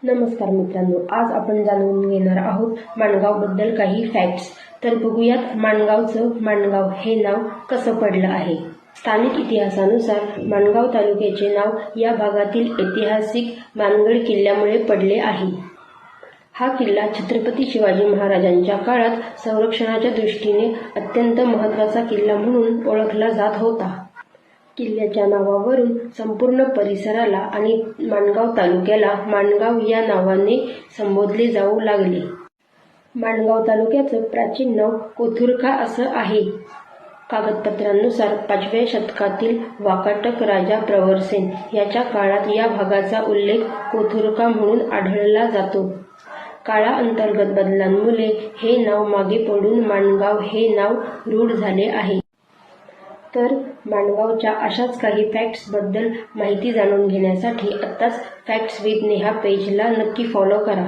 नमस्कार मित्रांनो, आज आपण जाणून घेणार आहोत माणगावबद्दल काही फॅक्ट्स। तर बघूयात माणगाव हे नाव कसं पडलं आहे। स्थानिक इतिहासानुसार माणगाव तालुक्याचे नाव या भागातील ऐतिहासिक मानगड किल्ल्यामुळे पडले आहे। हा किल्ला छत्रपती शिवाजी महाराजांच्या काळात संरक्षणाच्या दृष्टीने अत्यंत महत्त्वाचा किल्ला म्हणून ओळखला जात होता। किल्ल्याच्या नावावरून संपूर्ण परिसराला आणि माणगाव तालुक्याला माणगाव या नावाने संबोधले जाऊ लागले। माणगाव तालुक्याचं प्राचीन नाव कोथुरका असं आहे। कागदपत्रांनुसार 5व्या शतकातील वाकाटक राजा प्रवरसेन याच्या काळात या भागाचा उल्लेख कोथुरका म्हणून आढळला जातो। काळाअंतर्गत बदलांमुळे हे नाव मागे पडून माणगाव हे नाव रूढ झाले आहे। तर माणगावच्या अशाच काही फॅक्ट्सबद्दल माहिती जाणून घेण्यासाठी आत्ताच फॅक्ट्स विथ नेहा पेजला नक्की फॉलो करा।